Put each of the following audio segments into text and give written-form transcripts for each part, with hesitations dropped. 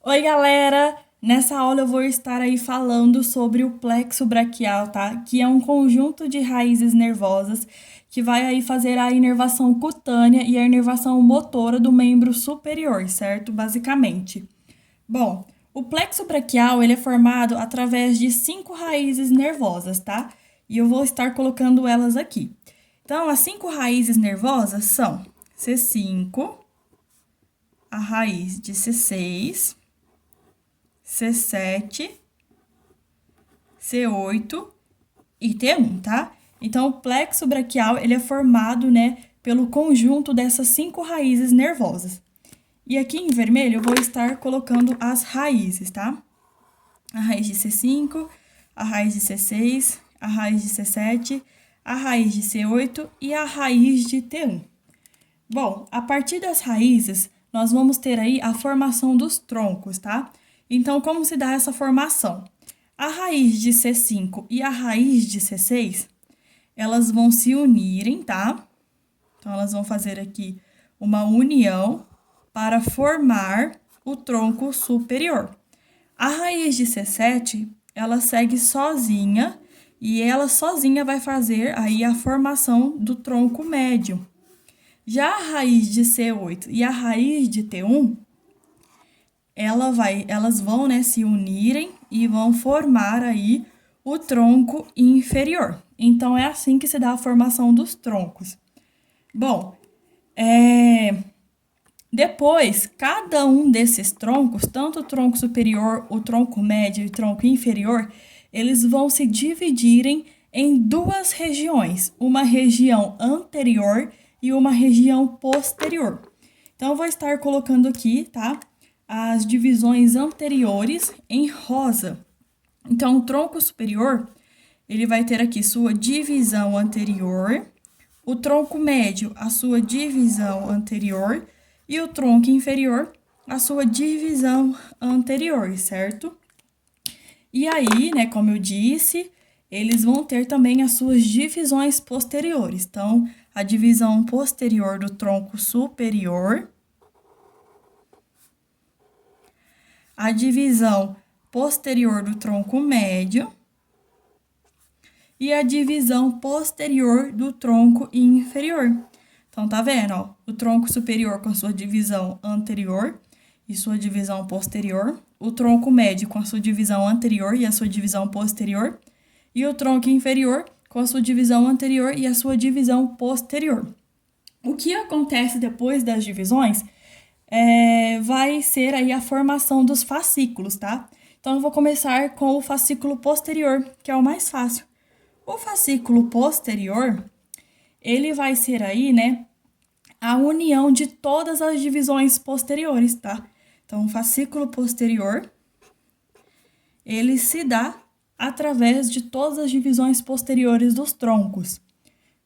Oi, galera! Nessa aula eu vou estar aí falando sobre o plexo braquial, tá? Que é um conjunto de raízes nervosas que vai aí fazer a inervação cutânea e a inervação motora do membro superior, certo? Basicamente. Bom, o plexo braquial ele é formado através de 5 raízes nervosas, tá? E eu vou estar colocando elas aqui. Então, as 5 raízes nervosas são C5, a raiz de C6, C7, C8 e T1, tá? Então, o plexo braquial, ele é formado, né, pelo conjunto dessas 5 raízes nervosas. E aqui em vermelho eu vou estar colocando as raízes, tá? A raiz de C5, a raiz de C6, a raiz de C7, a raiz de C8 e a raiz de T1. Bom, a partir das raízes, nós vamos ter aí a formação dos troncos, tá? Então, como se dá essa formação? A raiz de C5 e a raiz de C6, elas vão se unirem, tá? Então, elas vão fazer aqui uma união para formar o tronco superior. A raiz de C7, ela segue sozinha e ela sozinha vai fazer aí a formação do tronco médio. Já a raiz de C8 e a raiz de T1, elas vão, né, se unirem e vão formar aí o tronco inferior. Então, é assim que se dá a formação dos troncos. Bom, depois, cada um desses troncos, tanto o tronco superior, o tronco médio e o tronco inferior, eles vão se dividirem em duas regiões, uma região anterior e uma região posterior. Então, eu vou estar colocando aqui, tá? As divisões anteriores em rosa. Então, o tronco superior, ele vai ter aqui sua divisão anterior, o tronco médio, a sua divisão anterior, e o tronco inferior, a sua divisão anterior, certo? E aí, né, como eu disse, eles vão ter também as suas divisões posteriores. Então, a divisão posterior do tronco superior, a divisão posterior do tronco médio e a divisão posterior do tronco inferior. Então, tá vendo, ó? O tronco superior com a sua divisão anterior e sua divisão posterior, o tronco médio com a sua divisão anterior e a sua divisão posterior, e o tronco inferior com a sua divisão anterior e a sua divisão posterior. O que acontece depois das divisões vai ser aí a formação dos fascículos, tá? Então, eu vou começar com o fascículo posterior, que é o mais fácil. O fascículo posterior, ele vai ser aí, né, a união de todas as divisões posteriores, tá? Então, o fascículo posterior, ele se dá através de todas as divisões posteriores dos troncos.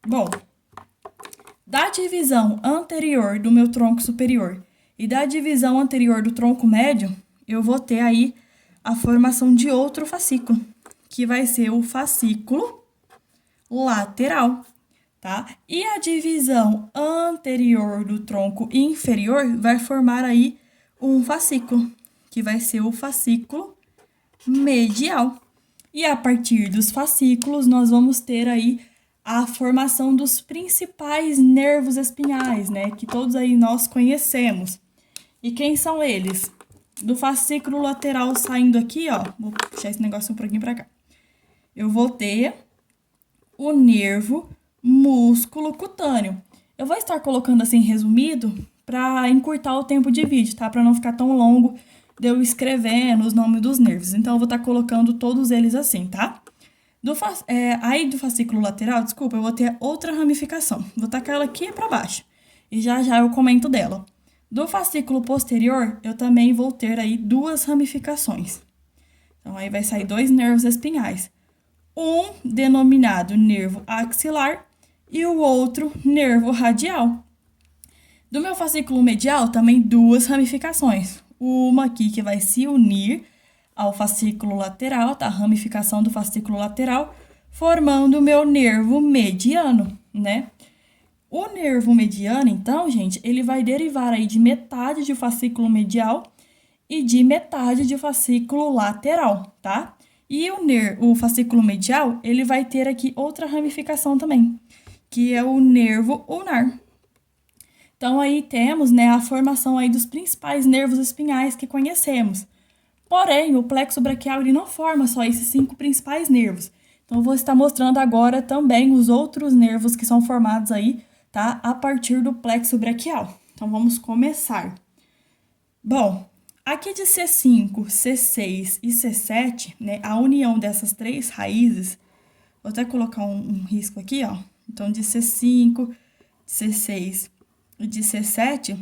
Bom, da divisão anterior do meu tronco superior e da divisão anterior do tronco médio, eu vou ter aí a formação de outro fascículo, que vai ser o fascículo lateral, tá? E a divisão anterior do tronco inferior vai formar aí um fascículo, que vai ser o fascículo medial. E a partir dos fascículos, nós vamos ter aí a formação dos principais nervos espinhais, né? Que todos aí nós conhecemos. E quem são eles? Do fascículo lateral saindo aqui, ó, vou puxar esse negócio um pouquinho pra cá. Eu vou ter o nervo músculo cutâneo. Eu vou estar colocando assim resumido para encurtar o tempo de vídeo, tá? Para não ficar tão longo de eu escrevendo os nomes dos nervos. Então, eu vou estar colocando todos eles assim, tá? Aí do fascículo lateral, desculpa, eu vou ter outra ramificação. Vou tacar ela aqui para baixo. E já já eu comento dela. Do fascículo posterior, eu também vou ter aí duas ramificações. Então, aí vai sair dois nervos espinhais. Um denominado nervo axilar e o outro nervo radial. Do meu fascículo medial, também duas ramificações. Uma aqui que vai se unir ao fascículo lateral, tá? A ramificação do fascículo lateral, formando o meu nervo mediano, né? O nervo mediano, então, gente, ele vai derivar aí de metade do fascículo medial e de metade de fascículo lateral, tá? E o fascículo medial, ele vai ter aqui outra ramificação também, que é o nervo ulnar. Então, aí temos, né, a formação aí dos principais nervos espinhais que conhecemos. Porém, o plexo braquial ele não forma só esses 5 principais nervos. Então, eu vou estar mostrando agora também os outros nervos que são formados aí, tá? A partir do plexo braquial. Então, vamos começar. Bom, aqui de C5, C6 e C7, né, a união dessas 3 raízes, vou até colocar um risco aqui, ó. Então, de C5, C6 e de C7,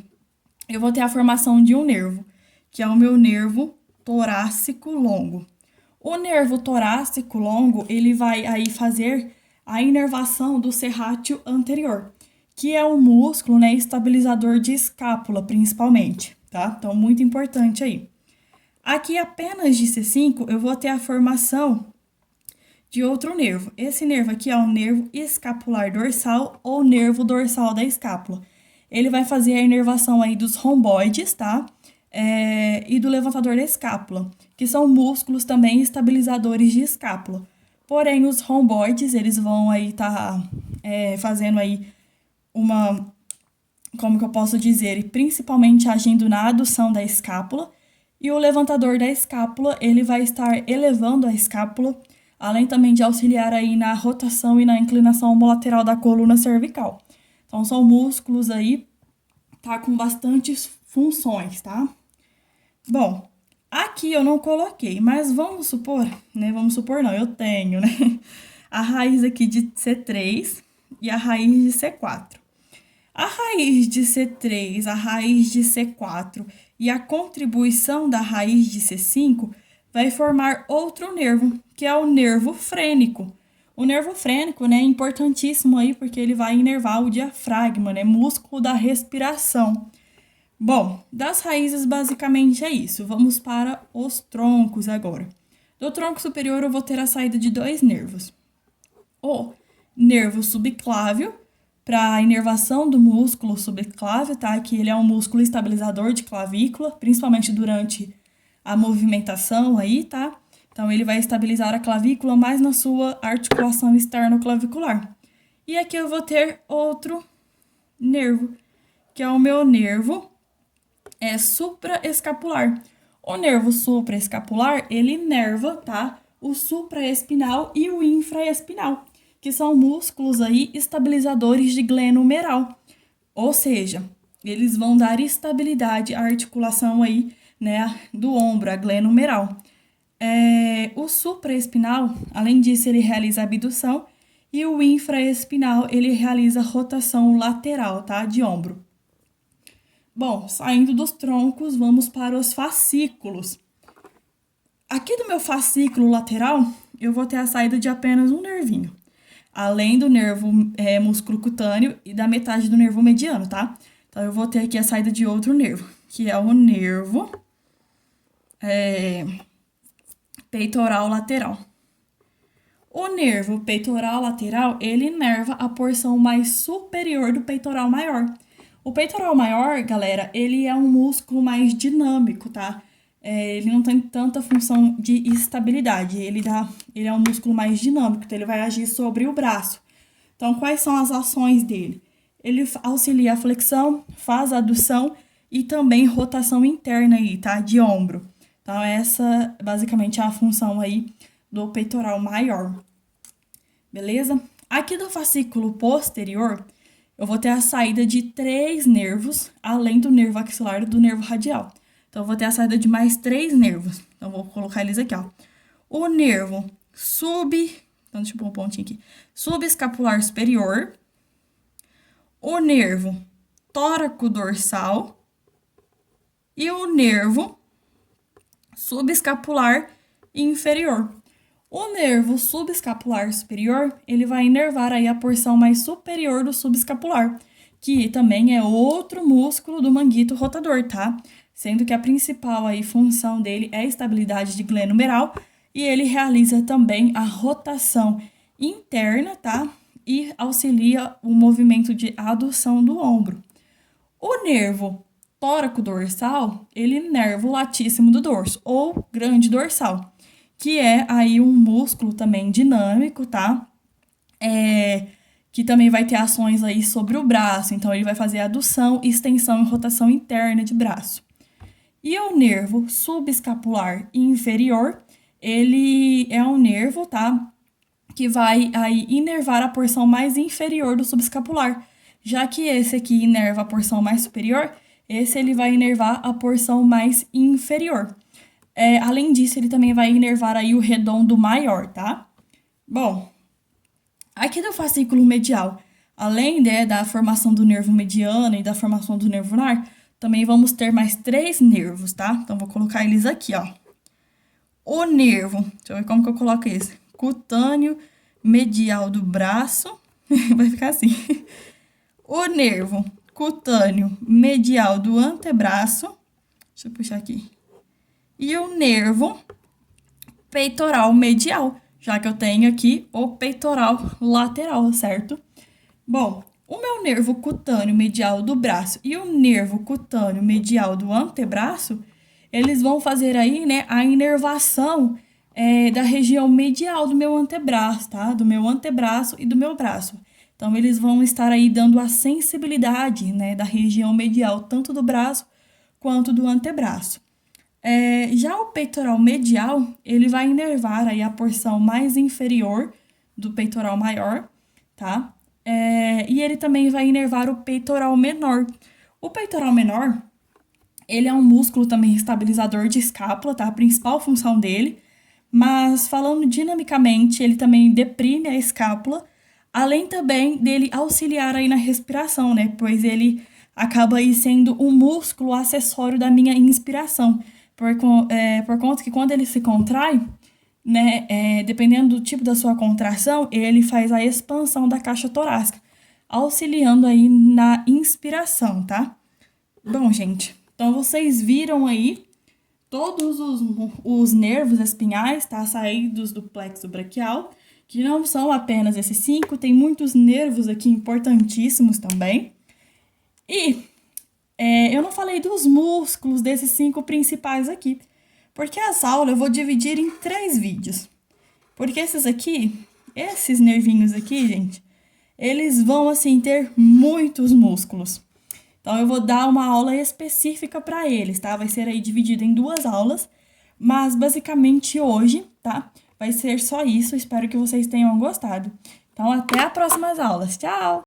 eu vou ter a formação de um nervo, que é o meu nervo torácico longo. O nervo torácico longo, ele vai aí fazer a inervação do serrátil anterior, que é o músculo, né, estabilizador de escápula, principalmente, tá? Então, muito importante aí. Aqui, apenas de C5, eu vou ter a formação de outro nervo. Esse nervo aqui é o nervo escapular dorsal ou nervo dorsal da escápula. Ele vai fazer a inervação aí dos romboides, tá? E do levantador da escápula, que são músculos também estabilizadores de escápula. Porém, os romboides, eles vão aí fazendo aí como que eu posso dizer, principalmente agindo na adução da escápula, e o levantador da escápula, ele vai estar elevando a escápula, além também de auxiliar aí na rotação e na inclinação homolateral da coluna cervical. Então, são músculos aí, tá, com bastantes funções, tá? Bom, aqui eu não coloquei, mas vamos supor, né? Vamos supor não, eu tenho, né? A raiz aqui de C3 e a raiz de C4. A raiz de C3, a raiz de C4 e a contribuição da raiz de C5 vai formar outro nervo, que é o nervo frênico. O nervo frênico, né, é importantíssimo aí porque ele vai inervar o diafragma, né, músculo da respiração. Bom, das raízes basicamente é isso. Vamos para os troncos agora. Do tronco superior eu vou ter a saída de 2 nervos. O nervo subclávio, para a inervação do músculo subclávio, tá? Que ele é um músculo estabilizador de clavícula, principalmente durante a movimentação aí, tá? Então, ele vai estabilizar a clavícula mais na sua articulação externo-clavicular. E aqui eu vou ter outro nervo, que é o meu nervo supraescapular. O nervo supraescapular, ele inerva, tá? O supraespinal e o infraespinal, que são músculos aí estabilizadores de glenohumeral. Ou seja, eles vão dar estabilidade à articulação aí, né, do ombro, a glenohumeral. O supraespinal, além disso, ele realiza abdução e o infraespinal, ele realiza rotação lateral, tá, de ombro. Bom, saindo dos troncos, vamos para os fascículos. Aqui do meu fascículo lateral, eu vou ter a saída de apenas um nervinho, além do nervo músculo cutâneo e da metade do nervo mediano, tá? Então, eu vou ter aqui a saída de outro nervo, que é o nervo peitoral lateral. O nervo peitoral lateral, ele inerva a porção mais superior do peitoral maior. O peitoral maior, galera, ele é um músculo mais dinâmico, tá? Ele não tem tanta função de estabilidade, ele é um músculo mais dinâmico, então ele vai agir sobre o braço. Então, quais são as ações dele? Ele auxilia a flexão, faz a adução e também rotação interna aí, tá? De ombro. Então, essa basicamente é a função aí do peitoral maior. Beleza? Aqui do fascículo posterior, eu vou ter a saída de 3 nervos, além do nervo axilar e do nervo radial. Então, eu vou ter a saída de mais 3 nervos. Então, vou colocar eles aqui, ó. O nervo então, deixa eu pôr um pontinho aqui. Subescapular superior. O nervo tóraco-dorsal. E o nervo subescapular inferior. O nervo subescapular superior, ele vai inervar aí a porção mais superior do subescapular, que também é outro músculo do manguito rotador, tá? Sendo que a principal aí função dele é a estabilidade de glenohumeral e ele realiza também a rotação interna, tá? E auxilia o movimento de adução do ombro. O nervo tóraco dorsal, ele inerva o latíssimo do dorso, ou grande dorsal, que é aí um músculo também dinâmico, tá? Que também vai ter ações aí sobre o braço, então ele vai fazer adução, extensão e rotação interna de braço. E o nervo subescapular inferior, ele é um nervo, tá? Que vai aí inervar a porção mais inferior do subescapular. Já que esse aqui inerva a porção mais superior, esse ele vai inervar a porção mais inferior. Além disso, ele também vai inervar aí o redondo maior, tá? Bom, aqui no fascículo medial, além, né, da formação do nervo mediano e da formação do nervo ulnar, também vamos ter mais 3 nervos, tá? Então, vou colocar eles aqui, ó. O nervo, deixa eu ver como que eu coloco esse. Cutâneo medial do braço, vai ficar assim. O nervo cutâneo medial do antebraço, deixa eu puxar aqui. E o nervo peitoral medial, já que eu tenho aqui o peitoral lateral, certo? Bom, o meu nervo cutâneo medial do braço e o nervo cutâneo medial do antebraço, eles vão fazer aí, né, a inervação da região medial do meu antebraço, tá? Do meu antebraço e do meu braço. Então, eles vão estar aí dando a sensibilidade, né, da região medial, tanto do braço quanto do antebraço. Já o peitoral medial, ele vai inervar aí a porção mais inferior do peitoral maior, tá? E ele também vai inervar o peitoral menor. O peitoral menor, ele é um músculo também estabilizador de escápula, tá? A principal função dele. Mas falando dinamicamente, ele também deprime a escápula, além também dele auxiliar aí na respiração, né? Pois ele acaba aí sendo um músculo acessório da minha inspiração. Por conta que quando ele se contrai, né, dependendo do tipo da sua contração, ele faz a expansão da caixa torácica, auxiliando aí na inspiração, tá? Bom, gente, então vocês viram aí todos os nervos espinhais, tá, saídos do plexo braquial, que não são apenas esses 5, tem muitos nervos aqui importantíssimos também. E eu não falei dos músculos desses 5 principais aqui, porque essa aula eu vou dividir em 3 vídeos. Porque esses nervinhos aqui, gente, eles vão, assim, ter muitos músculos. Então, eu vou dar uma aula específica para eles, tá? Vai ser aí dividido em 2 aulas, mas basicamente hoje, tá? Vai ser só isso. Espero que vocês tenham gostado. Então, até as próximas aulas. Tchau!